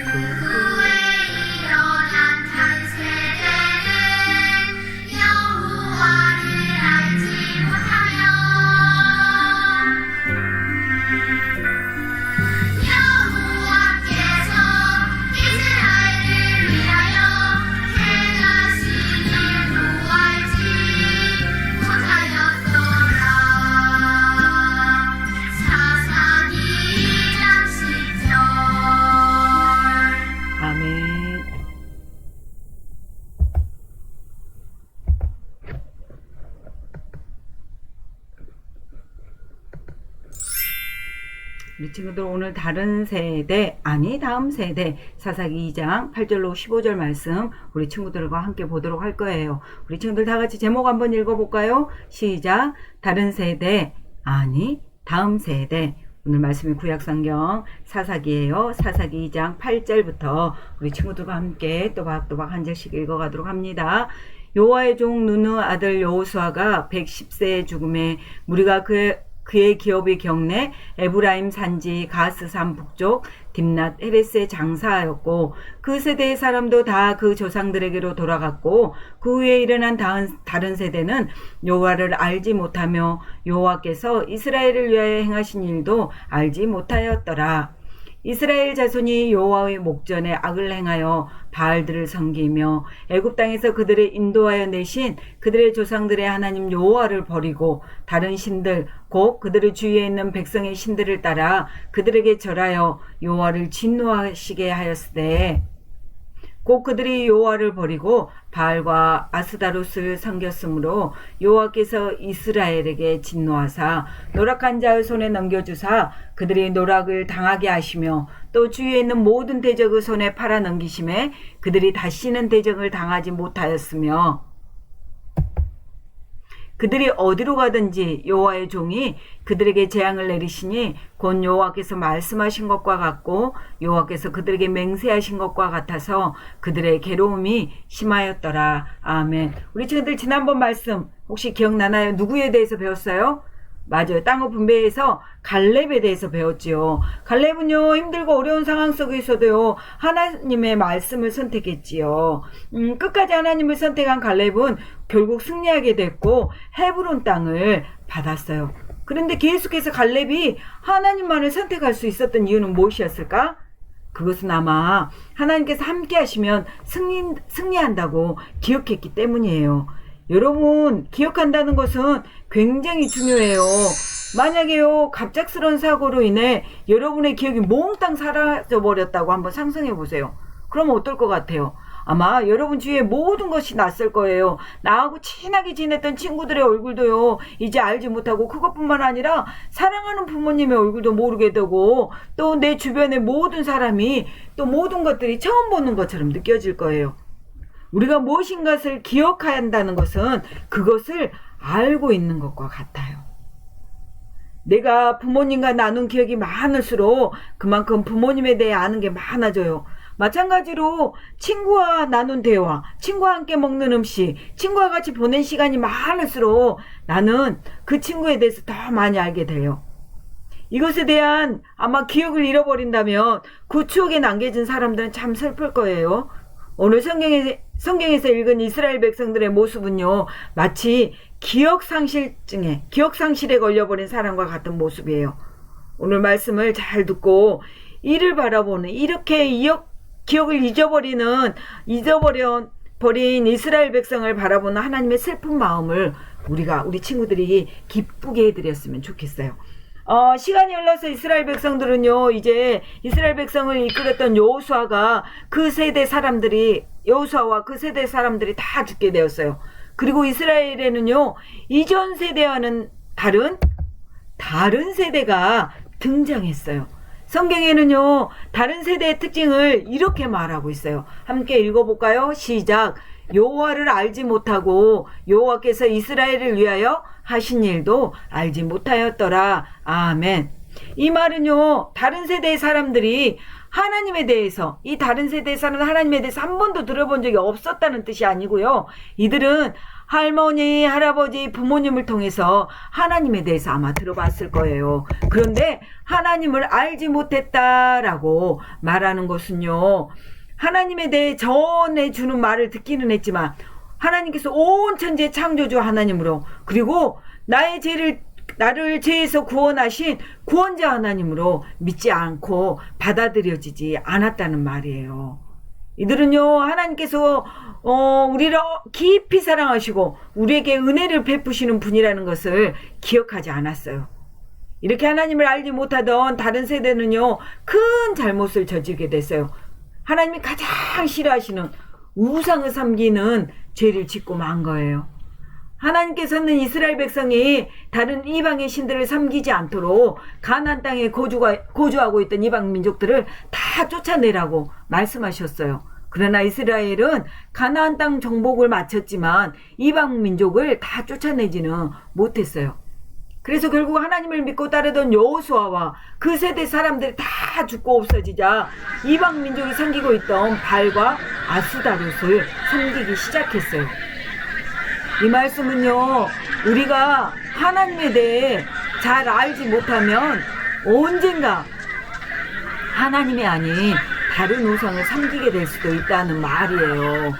후에 일어난 한 세대는 여호와를 알지 못하며 여호와께서 이스라엘을 위하여 행하시길 구하지 못하였더라. 사사기 2장 10절. 아멘. 우리 친구들 오늘 다른 세대, 아니 다음 세대 사사기 2장 8절로 15절 말씀 우리 친구들과 함께 보도록 할 거예요. 우리 친구들 다 같이 제목 한번 읽어볼까요? 시작. 다른 세대, 아니 다음 세대. 오늘 말씀이 구약성경 사사기예요. 사사기 2장 8절부터 우리 친구들과 함께 또박또박 한 절씩 읽어가도록 합니다. 여호와의 종 누누 아들 여호수아가 110세의 죽음에 무리가 그의 기업이 경내 에브라임 산지 가스산 북쪽 딥낫 헤레스에 장사하였고 그 세대의 사람도 다 그 조상들에게로 돌아갔고 그 후에 일어난 다른 세대는 여호와를 알지 못하며 여호와께서 이스라엘을 위하여 행하신 일도 알지 못하였더라. 이스라엘 자손이 여호와의 목전에 악을 행하여 바알들을 섬기며 애굽 땅에서 그들을 인도하여 내신 그들의 조상들의 하나님 여호와를 버리고 다른 신들 곧 그들의 주위에 있는 백성의 신들을 따라 그들에게 절하여 여호와를 진노하시게 하였으되 곧 그들이 여호와를 버리고 바알과 아스다롯을 섬겼으므로 여호와께서 이스라엘에게 진노하사 노력한 자의 손에 넘겨주사 그들이 노력을 당하게 하시며 또 주위에 있는 모든 대적의 손에 팔아 넘기심에 그들이 다시는 대적을 당하지 못하였으며 그들이 어디로 가든지 여호와의 종이 그들에게 재앙을 내리시니 곧 여호와께서 말씀하신 것과 같고 여호와께서 그들에게 맹세하신 것과 같아서 그들의 괴로움이 심하였더라. 아멘. 우리 친구들 지난번 말씀 혹시 기억나나요? 누구에 대해서 배웠어요? 맞아요. 땅의 분배에서 갈렙에 대해서 배웠지요. 갈렙은요 힘들고 어려운 상황 속에서도요 하나님의 말씀을 선택했지요. 끝까지 하나님을 선택한 갈렙은 결국 승리하게 됐고 헤브론 땅을 받았어요. 그런데 계속해서 갈렙이 하나님만을 선택할 수 있었던 이유는 무엇이었을까? 그것은 아마 하나님께서 함께 하시면 승리한다고 기억했기 때문이에요. 여러분 기억한다는 것은 굉장히 중요해요. 만약에요 갑작스러운 사고로 인해 여러분의 기억이 몽땅 사라져 버렸다고 한번 상상해 보세요. 그러면 어떨 것 같아요? 아마 여러분 주위에 모든 것이 낯설 거예요. 나하고 친하게 지냈던 친구들의 얼굴도요 이제 알지 못하고 그것뿐만 아니라 사랑하는 부모님의 얼굴도 모르게 되고 또 내 주변의 모든 사람이 또 모든 것들이 처음 보는 것처럼 느껴질 거예요. 우리가 무엇인가를 기억해야 한다는 것은 그것을 알고 있는 것과 같아요. 내가 부모님과 나눈 기억이 많을수록 그만큼 부모님에 대해 아는 게 많아져요. 마찬가지로 친구와 나눈 대화, 친구와 함께 먹는 음식, 친구와 같이 보낸 시간이 많을수록 나는 그 친구에 대해서 더 많이 알게 돼요. 이것에 대한 아마 기억을 잃어버린다면 그 추억에 남겨진 사람들은 참 슬플 거예요. 오늘 성경에서 읽은 이스라엘 백성들의 모습은요 마치 기억상실에 걸려버린 사람과 같은 모습이에요. 오늘 말씀을 잘 듣고 이를 바라보는 이렇게 기억을 잊어버린 이스라엘 백성을 바라보는 하나님의 슬픈 마음을 우리 친구들이 기쁘게 해드렸으면 좋겠어요. 시간이 흘러서 이스라엘 백성들은요 이제 이스라엘 백성을 이끌었던 여호수아와 그 세대 사람들이 다 죽게 되었어요. 그리고 이스라엘에는요 이전 세대와는 다른 세대가 등장했어요. 성경에는요 다른 세대의 특징을 이렇게 말하고 있어요. 함께 읽어볼까요? 시작. 여호와를 알지 못하고 여호와께서 이스라엘을 위하여 하신 일도 알지 못하였더라. 아멘. 이 말은요 다른 세대의 사람들이 하나님에 대해서, 이 다른 세대에서는 하나님에 대해서 한 번도 들어본 적이 없었다는 뜻이 아니고요. 이들은 할머니, 할아버지, 부모님을 통해서 하나님에 대해서 아마 들어봤을 거예요. 그런데 하나님을 알지 못했다라고 말하는 것은요, 하나님에 대해 전해주는 말을 듣기는 했지만 하나님께서 온 천지의 창조주 하나님으로, 그리고 나를 죄에서 구원하신 구원자 하나님으로 믿지 않고 받아들여지지 않았다는 말이에요. 이들은요, 하나님께서 우리를 깊이 사랑하시고 우리에게 은혜를 베푸시는 분이라는 것을 기억하지 않았어요. 이렇게 하나님을 알지 못하던 다른 세대는요, 큰 잘못을 저지르게 됐어요. 하나님이 가장 싫어하시는 우상을 섬기는 죄를 짓고 만 거예요. 하나님께서는 이스라엘 백성이 다른 이방의 신들을 섬기지 않도록 가나안 땅에 거주하고 있던 이방 민족들을 다 쫓아내라고 말씀하셨어요. 그러나 이스라엘은 가나안 땅 정복을 마쳤지만 이방 민족을 다 쫓아내지는 못했어요. 그래서 결국 하나님을 믿고 따르던 여호수아와 그 세대 사람들이 다 죽고 없어지자 이방 민족이 섬기고 있던 발과 아스다롯을 섬기기 시작했어요. 이 말씀은요, 우리가 하나님에 대해 잘 알지 못하면 언젠가 하나님이 아닌 다른 우상을 섬기게 될 수도 있다는 말이에요.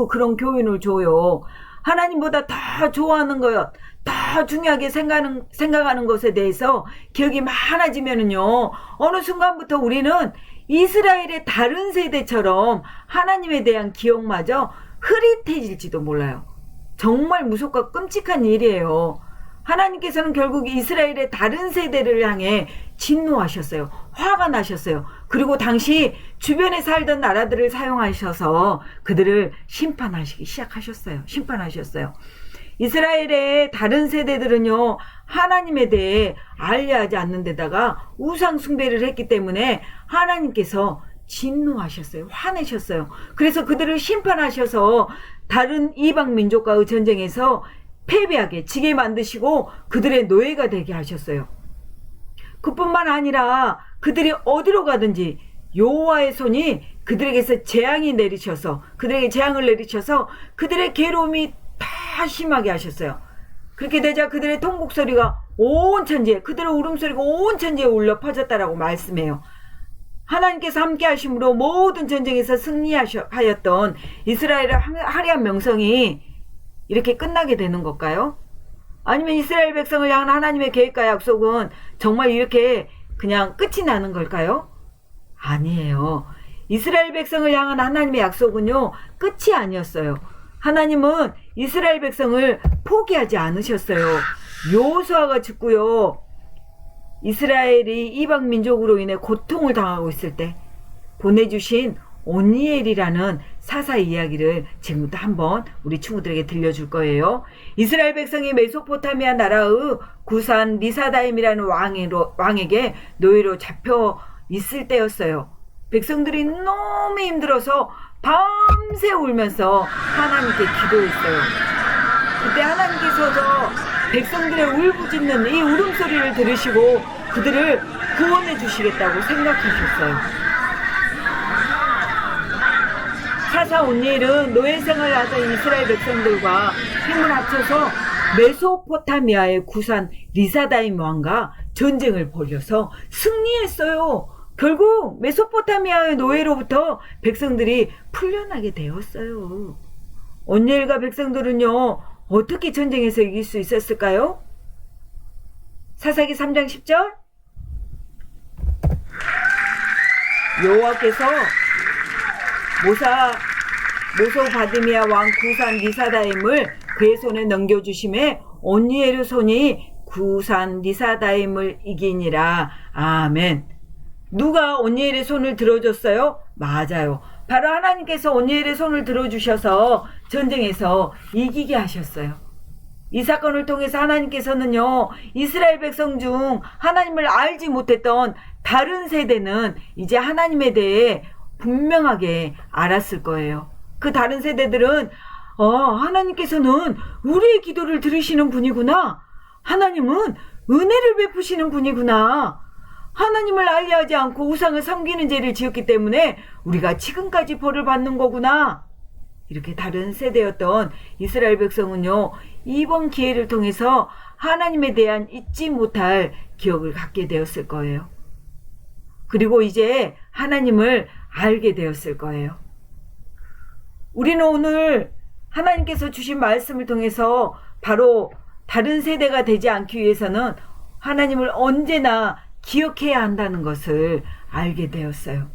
그런 교훈을 줘요. 하나님보다 더 좋아하는 것, 더 중요하게 생각하는 것에 대해서 기억이 많아지면은요, 어느 순간부터 우리는 이스라엘의 다른 세대처럼 하나님에 대한 기억마저 흐릿해질지도 몰라요. 정말 무섭고 끔찍한 일이에요. 하나님께서는 결국 이스라엘의 다른 세대를 향해 진노하셨어요. 화가 나셨어요. 그리고 당시 주변에 살던 나라들을 사용하셔서 그들을 심판하시기 시작하셨어요. 심판하셨어요. 이스라엘의 다른 세대들은요, 하나님에 대해 알려하지 않는 데다가 우상 숭배를 했기 때문에 하나님께서 진노하셨어요. 화내셨어요. 그래서 그들을 심판하셔서 다른 이방 민족과의 전쟁에서 패배하게 지게 만드시고 그들의 노예가 되게 하셨어요. 그뿐만 아니라 그들이 어디로 가든지 여호와의 손이 그들에게서 그들에게 재앙을 내리셔서 그들의 괴로움이 다 심하게 하셨어요. 그렇게 되자 그들의 통곡 소리가 온 천지에, 그들의 울음소리가 온 천지에 울려 퍼졌다라고 말씀해요. 하나님께서 함께 하심으로 모든 전쟁에서 승리하였던 이스라엘의 화려한 명성이 이렇게 끝나게 되는 걸까요? 아니면 이스라엘 백성을 향한 하나님의 계획과 약속은 정말 이렇게 그냥 끝이 나는 걸까요? 아니에요. 이스라엘 백성을 향한 하나님의 약속은요, 끝이 아니었어요. 하나님은 이스라엘 백성을 포기하지 않으셨어요. 여호수아가 죽고요, 이스라엘이 이방 민족으로 인해 고통을 당하고 있을 때 보내주신 온니엘이라는 사사 이야기를 지금부터 한번 우리 친구들에게 들려줄 거예요. 이스라엘 백성이 메소포타미아 나라의 구산 리사다임이라는 왕에게 노예로 잡혀 있을 때였어요. 백성들이 너무 힘들어서 밤새 울면서 하나님께 기도했어요. 그때 하나님께서도 백성들의 울부짖는 이 울음소리를 들으시고 그들을 구원해 주시겠다고 생각하셨어요. 사사 온니엘은 노예생활을 하던 이스라엘 백성들과 힘을 합쳐서 메소포타미아의 구산 리사다임 왕과 전쟁을 벌여서 승리했어요. 결국 메소포타미아의 노예로부터 백성들이 풀려나게 되었어요. 온니엘과 백성들은요, 어떻게 전쟁에서 이길 수 있었을까요? 사사기 3장 10절, 여호와께서 모소바디미아 왕 구산 리사다임을 그의 손에 넘겨주심에 온니엘의 손이 구산 리사다임을 이기니라. 아멘. 누가 온니엘의 손을 들어줬어요? 맞아요. 바로 하나님께서 온니엘의 손을 들어주셔서 전쟁에서 이기게 하셨어요. 이 사건을 통해서 하나님께서는요, 이스라엘 백성 중 하나님을 알지 못했던 다른 세대는 이제 하나님에 대해 분명하게 알았을 거예요. 그 다른 세대들은 하나님께서는 우리의 기도를 들으시는 분이구나. 하나님은 은혜를 베푸시는 분이구나. 하나님을 알리하지 않고 우상을 섬기는 죄를 지었기 때문에 우리가 지금까지 벌을 받는 거구나. 이렇게 다른 세대였던 이스라엘 백성은요, 이번 기회를 통해서 하나님에 대한 잊지 못할 기억을 갖게 되었을 거예요. 그리고 이제 하나님을 알게 되었을 거예요. 우리는 오늘 하나님께서 주신 말씀을 통해서 바로 다른 세대가 되지 않기 위해서는 하나님을 언제나 기억해야 한다는 것을 알게 되었어요.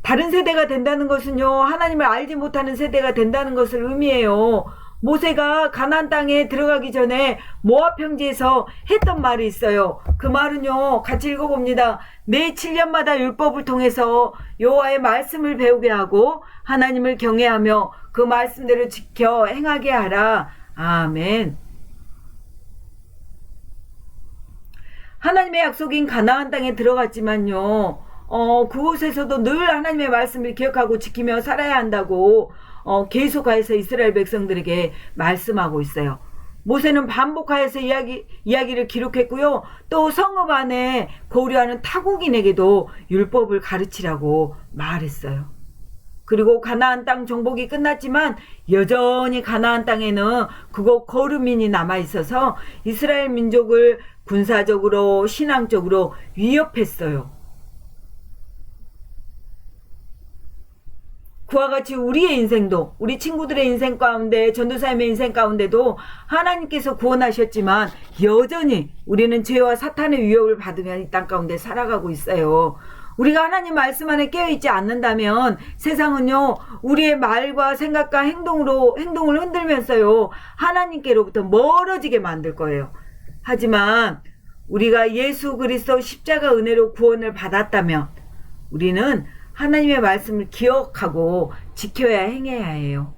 다른 세대가 된다는 것은요, 하나님을 알지 못하는 세대가 된다는 것을 의미해요. 모세가 가나안 땅에 들어가기 전에 모압 평지에서 했던 말이 있어요. 그 말은요, 같이 읽어봅니다. 매 7년마다 율법을 통해서 여호와의 말씀을 배우게 하고 하나님을 경외하며 그 말씀대로 지켜 행하게 하라. 아멘. 하나님의 약속인 가나안 땅에 들어갔지만요, 그곳에서도 늘 하나님의 말씀을 기억하고 지키며 살아야 한다고 계속하여서 이스라엘 백성들에게 말씀하고 있어요. 모세는 반복하여서 이야기를 기록했고요. 또 성읍 안에 거류하는 타국인에게도 율법을 가르치라고 말했어요. 그리고 가나안 땅 정복이 끝났지만 여전히 가나안 땅에는 그곳 거류민이 남아있어서 이스라엘 민족을 군사적으로 신앙적으로 위협했어요. 그와 같이 우리의 인생도, 우리 친구들의 인생 가운데, 전도사님의 인생 가운데도 하나님께서 구원하셨지만 여전히 우리는 죄와 사탄의 위협을 받으며 이 땅 가운데 살아가고 있어요. 우리가 하나님 말씀 안에 깨어있지 않는다면 세상은요, 우리의 말과 생각과 행동을 흔들면서요, 하나님께로부터 멀어지게 만들 거예요. 하지만 우리가 예수 그리스도 십자가 은혜로 구원을 받았다면 우리는 하나님의 말씀을 기억하고 지켜야 행해야 해요.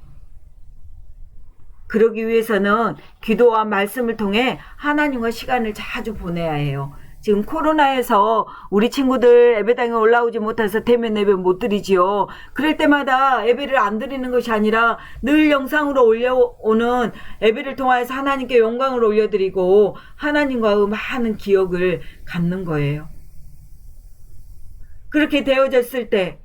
그러기 위해서는 기도와 말씀을 통해 하나님과 시간을 자주 보내야 해요. 지금 코로나에서 우리 친구들 예배당에 올라오지 못해서 대면 예배 못 드리지요. 그럴 때마다 예배를 안 드리는 것이 아니라 늘 영상으로 올려오는 예배를 통하여서 하나님께 영광을 올려드리고 하나님과의 많은 기억을 갖는 거예요. 그렇게 되어졌을 때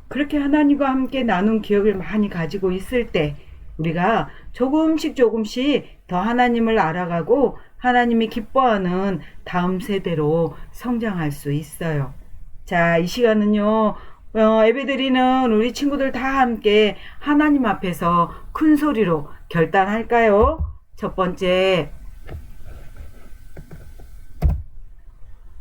그렇게 하나님과 함께 나눈 기억을 많이 가지고 있을 때 우리가 조금씩 더 하나님을 알아가고 하나님이 기뻐하는 다음 세대로 성장할 수 있어요. 자, 이 시간은요, 예배드리는 우리 친구들 다 함께 하나님 앞에서 큰 소리로 결단할까요? 첫 번째,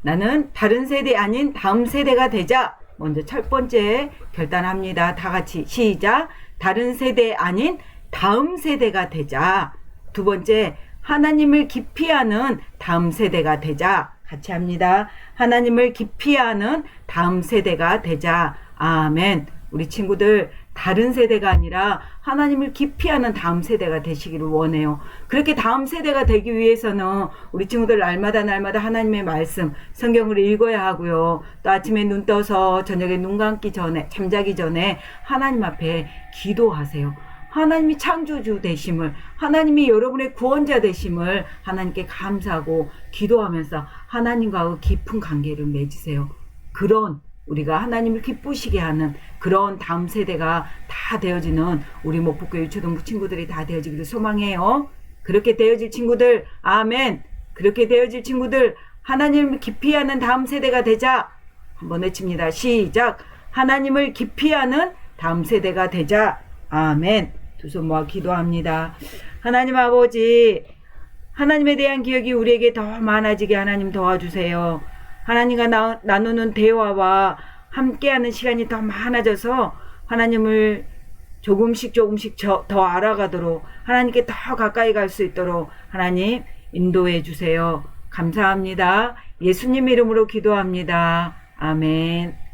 나는 다른 세대 아닌 다음 세대가 되자. 먼저 첫 번째 결단합니다. 다 같이 시작. 다른 세대 아닌 다음 세대가 되자. 두 번째, 하나님을 깊이 아는 다음 세대가 되자. 같이 합니다. 하나님을 깊이 아는 다음 세대가 되자. 아멘. 우리 친구들 다른 세대가 아니라 하나님을 깊이 아는 다음 세대가 되시기를 원해요. 그렇게 다음 세대가 되기 위해서는 우리 친구들 날마다 하나님의 말씀, 성경을 읽어야 하고요. 또 아침에 눈 떠서 저녁에 눈 감기 전에, 잠자기 전에 하나님 앞에 기도하세요. 하나님이 창조주 되심을, 하나님이 여러분의 구원자 되심을 하나님께 감사하고 기도하면서 하나님과의 깊은 관계를 맺으세요. 그런 우리가 하나님을 기쁘시게 하는 그런 다음 세대가 다 되어지는 우리 목포교회 유초등부 친구들이 다 되어지기를 소망해요. 그렇게 되어질 친구들, 아멘. 그렇게 되어질 친구들, 하나님을 깊이 아는 다음 세대가 되자. 한번 외칩니다. 시작. 하나님을 깊이 아는 다음 세대가 되자. 아멘. 두 손 모아 기도합니다. 하나님 아버지, 하나님에 대한 기억이 우리에게 더 많아지게 하나님 도와주세요. 하나님과 나누는 대화와 함께하는 시간이 더 많아져서 하나님을 조금씩 더 알아가도록 하나님께 더 가까이 갈 수 있도록 하나님 인도해 주세요. 감사합니다. 예수님 이름으로 기도합니다. 아멘.